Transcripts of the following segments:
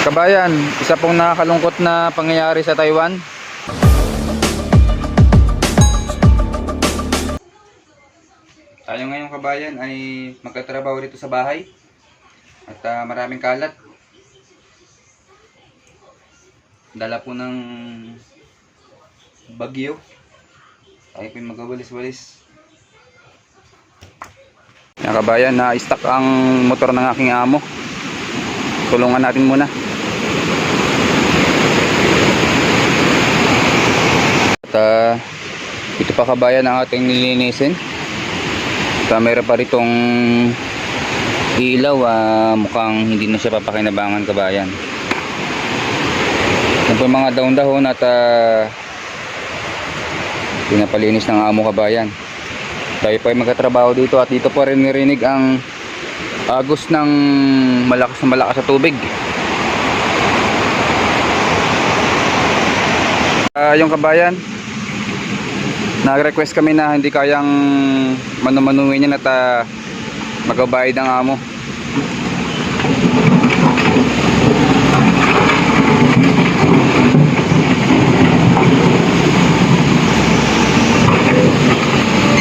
Kabayan, isa pong nakakalungkot na pangyayari sa Taiwan. Tayo ngayon kabayan ay magkatrabaho dito sa bahay. At maraming kalat. Dala po ng bagyo. Tayo po yung magawalis-walis. Yan kabayan, na-stuck ang motor ng aking amo. Tulungan natin muna. At ito pa kabayan ang ating nilinisin. At mayroon pa ritong ilaw, mukhang hindi na siya papakinabangan kabayan. Ito po yung mga dahon-dahon at pinapalinis ng amo kabayan. Tayo pa ay magkatrabaho dito at dito po rin nirinig ang agos ng malakas na tubig. Yung kabayan, nag-request kami na hindi kayang manumanuhin yan at magabayad ng amo.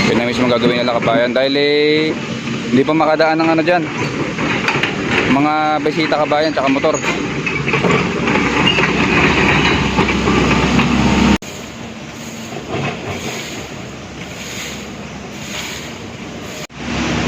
Yun na mismo gagawin nila kabayan dahil hindi pa makadaan ng ano dyan, mga bisita kabayan tsaka motor.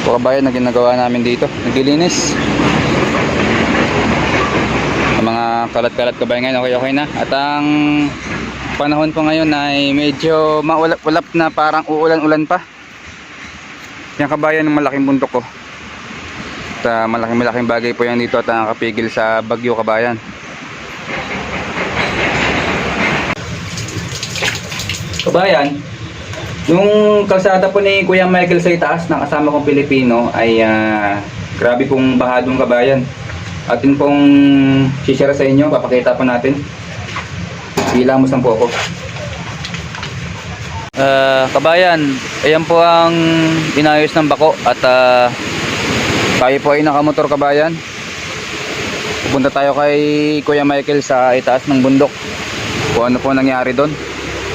Ito kabayan na ginagawa namin dito, naglilinis ang mga kalat-kalat kabayan ngayon. Okay na at ang panahon po ngayon ay medyo maulap-ulap na, parang uulan-ulan pa. Yan kabayan ng malaking bundok ko. At malaking bagay po yan dito at nakakapigil sa bagyo kabayan. Kabayan, yung kalsada po ni Kuya Michael sa itaas ng kasama kong Pilipino ay grabe pong bahadong kabayan. Atin pong share sa inyo, papakita po natin. Ilamusan po ako. Kabayan, ayan po ang inayos ng bako at tayo po ay nakamotor kabayan. Pupunta tayo kay Kuya Michael sa itaas ng bundok kung ano po nangyari doon.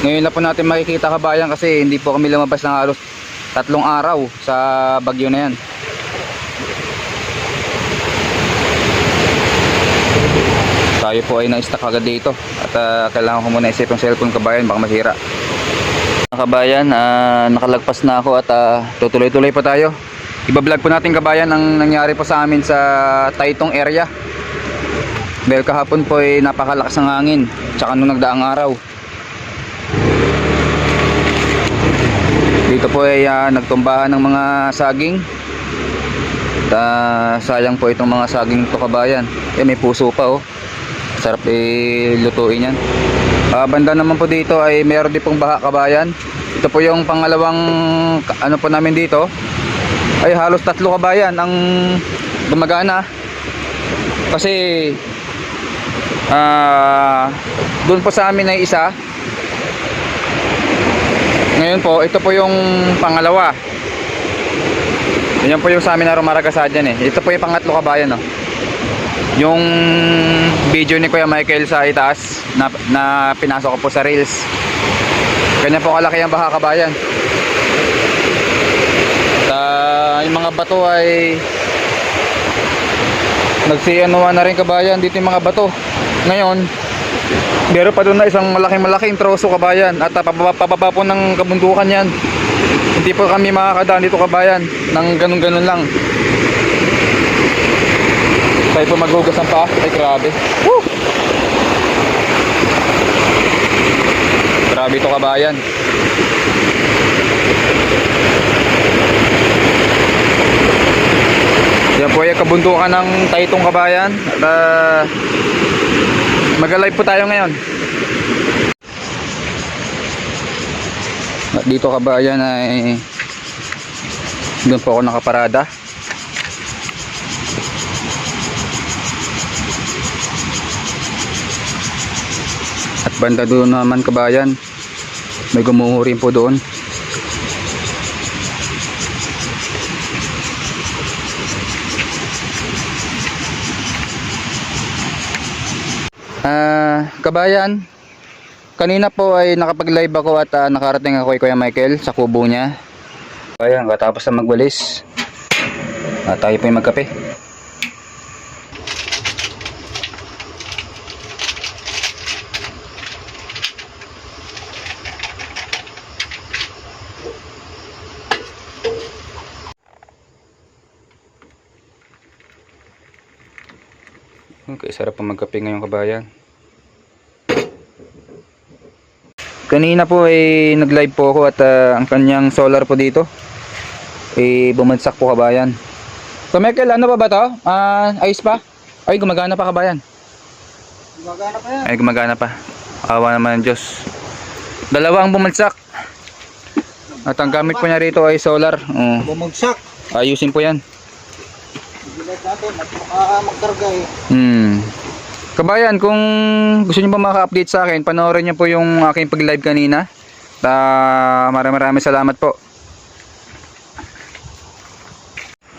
Ngayon na po natin makikita kabayan kasi hindi po kami lumabas ng halos 3 araw sa bagyo na yan. Tayo po ay na-stuck agad dito at kailangan ko muna isip yung cellphone kabayan, baka masira. Kabayan, nakalagpas na ako at tutuloy-tuloy pa tayo. Iba-vlog po natin kabayan ang nangyari po sa amin sa Taitung area. Dahil kahapon po ay napakalakas ng hangin tsaka nung nagdaang araw. Dito po ay nagtumbahan ng mga saging. At sayang po itong mga saging to kabayan. May puso pa oh. Sarap lutuin yan. Banda naman po dito ay mayroon din pong baha kabayan. Ito po yung pangalawang ano po namin dito. Ay halos 3 kabayan ang gumagana. Kasi doon po sa amin ay isa. Ngayon po, ito po yung pangalawa. Yan po yung sa amin na Rumaragasad dyan eh. Ito po yung pangatlo kabayan oh. Yung video ni Kuya Michael sa itaas na pinasok ko po sa reels. Ganyan po kalaki ang baha kabayan. At yung mga bato ay nagsianuhan na rin kabayan. Dito yung mga bato. Ngayon meron pa doon na isang malaking troso kabayan at pababa po ng kabundukan yan. Hindi po kami makakadaan dito kabayan ng ganun lang. Tayo po maghugas ng paa. Ay grabe. Woo! Grabe ito kabayan. Yan po yung kabundukan ng Taitung kabayan. At mag-live po tayo ngayon. At dito kabayan ay doon po ako nakaparada. At banda doon naman kabayan may gumuho rin po doon. Kabayan, kanina po ay nakapag-live ako at nakarating ako kay Kuya Michael sa kubo niya. Kabayan, katapos na magwalis, tayo po yung magkape. Okay, sarap po magkape ngayon, kabayan. Kanina po ay nag-live po ako at ang kanyang solar po dito bumagsak po, kabayan. So Michael, ano pa ba to? Ayos pa? Ay, gumagana pa, kabayan. Gumagana pa yan. Ay, gumagana pa. Awa naman ng Diyos. Dalawa ang bumagsak. At ang gamit po niya rito ay solar. Bumagsak. Ayusin po yan. Bilag natin at magkarga eh. Kabayan, kung gusto niyo pa maka-update sa akin, panoorin niyo po yung aking pag-live kanina. Maraming salamat po.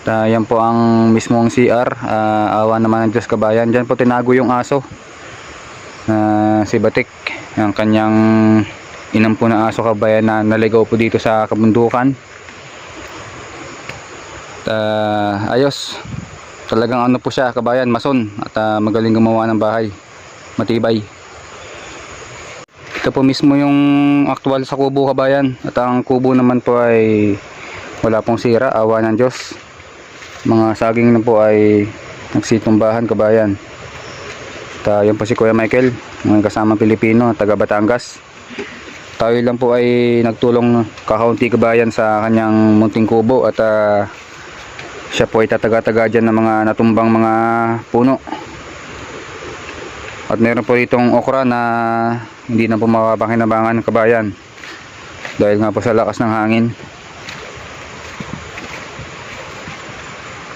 Yan po ang mismong CR. Awa naman ng Diyos, kabayan. Diyan po tinago yung aso. Si Batik. Yung kanyang inampo na aso, kabayan, na naligaw po dito sa kabundukan. Ayos. Talagang ano po siya, kabayan, mason at magaling gumawa ng bahay, matibay. Ito po mismo yung actual sa kubo, kabayan, at ang kubo naman po ay wala pong sira, awa ng Diyos. Mga saging na po ay nagsitumbahan, kabayan. At yun po si Kuya Michael, mga kasamang Pilipino, taga Batangas. Tayo lang po ay nagtulong kakaunti, kabayan, sa kanyang munting kubo at siya po ay tataga-taga dyan ng mga natumbang mga puno. At meron po itong okra na hindi na po mapapakinabangan, kabayan, dahil nga po sa lakas ng hangin.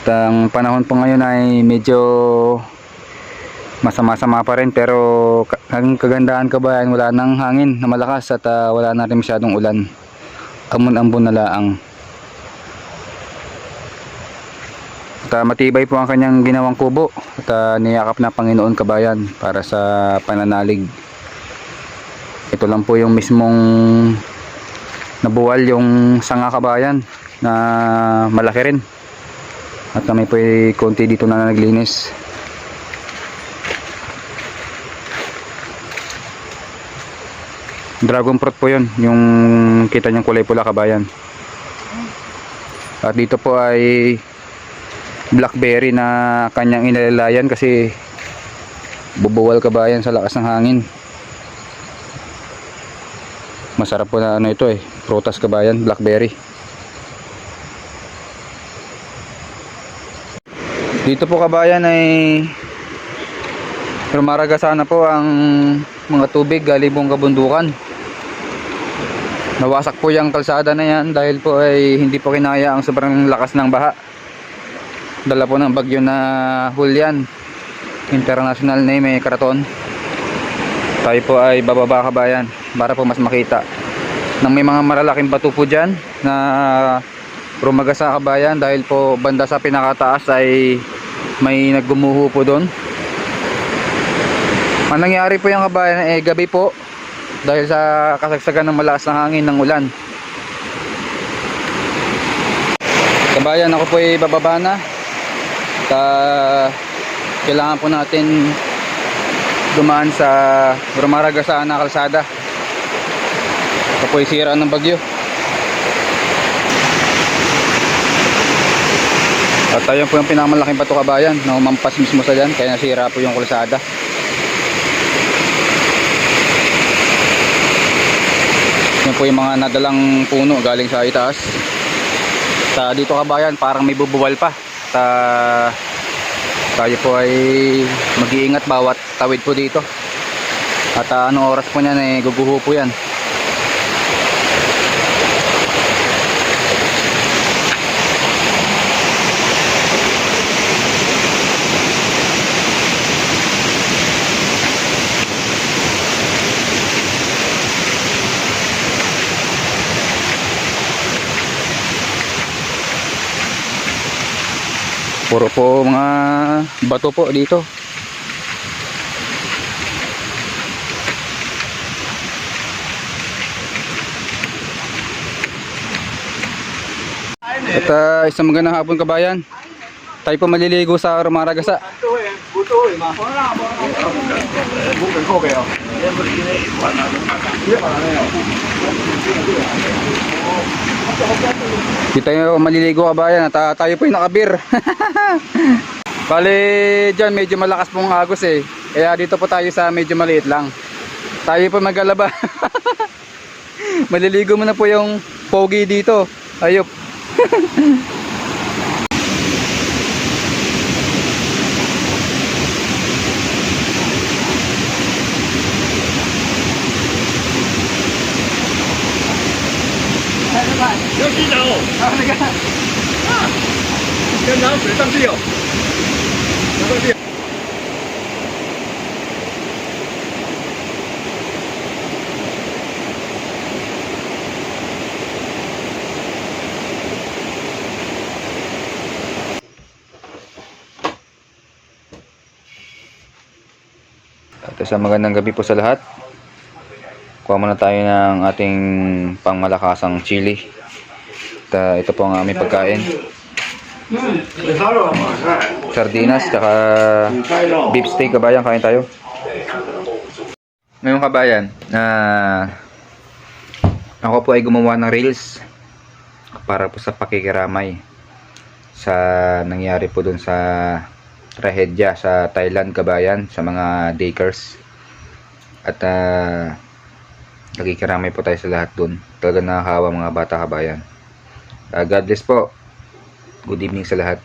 At ang panahon po ngayon ay medyo masama-sama pa rin, pero ang kagandahan, kabayan, wala nang hangin na malakas at wala na rin masyadong ulan. Ambon-ambon na laang. At matibay po ang kanyang ginawang kubo at niyakap na Panginoon, kabayan, para sa pananalig. Ito lang po yung mismong nabuwal yung sanga, kabayan, na malaki rin. At kami po ay konti dito na naglinis. Dragon fruit po yun, yung kita niyang kulay pula, kabayan. At dito po ay blackberry na kanyang inalalayan kasi bubuwal, kabayan, sa lakas ng hangin. Masarap po na ano ito prutas, kabayan, blackberry. Dito po, kabayan, ay rumaragasana po ang mga tubig galing buong kabundukan. Nawasak po yung kalsada na yan dahil po ay hindi po kinaya ang sobrang lakas ng baha. Dala po ng bagyo na Julian, international name Karaton. Tayo po ay bababa, kabayan, para po mas makita nang may mga malalaking bato po dyan na rumagasa, kabayan, dahil po banda sa pinakataas ay may naggumuho po doon. Ang nangyari po yung, kabayan, gabi po, dahil sa kasagsagan ng malakas na hangin ng ulan. Kabayan, ako po ay bababa na. Kailangan po natin dumaan sa rumaragasaan na kalsada. Ito po ay sira ng bagyo. At ayun po yung pinamalaking bato, kabayan, na umampas mismo sa dyan, kaya nasira po yung kalsada. Yan po yung mga nadalang puno galing sa itaas. Dito, kabayan, parang may bubuwal pa. Tayo po ay mag-iingat bawat tawid po dito. At anong oras po niyan guguho po yan. Puro po mga bato po dito. At isang magandang hapon kabayan. Tayo po maliligo sa Rumaragasa. Di tayo maliligo kabayan at tayo po yung nakabir. Bale dyan medyo malakas pong agos eh. Kaya dito po tayo sa medyo maliit lang. Tayo po magalaba. Maliligo mo na po yung pogi dito. Ayop. At isang magandang gabi po sa lahat. Kuha muna tayo ng ating pangmalakasang chili. At ito po ang aming pagkain. Sardinas, tsaka beef steak kabayan. Kain tayo. Ngayon kabayan, ako po ay gumawa ng reels para po sa pakikiramay sa nangyari po dun sa trahedya sa Thailand kabayan, sa mga daycares. At nakikiramay po tayo sa lahat dun. Talaga nakakawa mga bata kabayan. God bless po. Good evening sa lahat.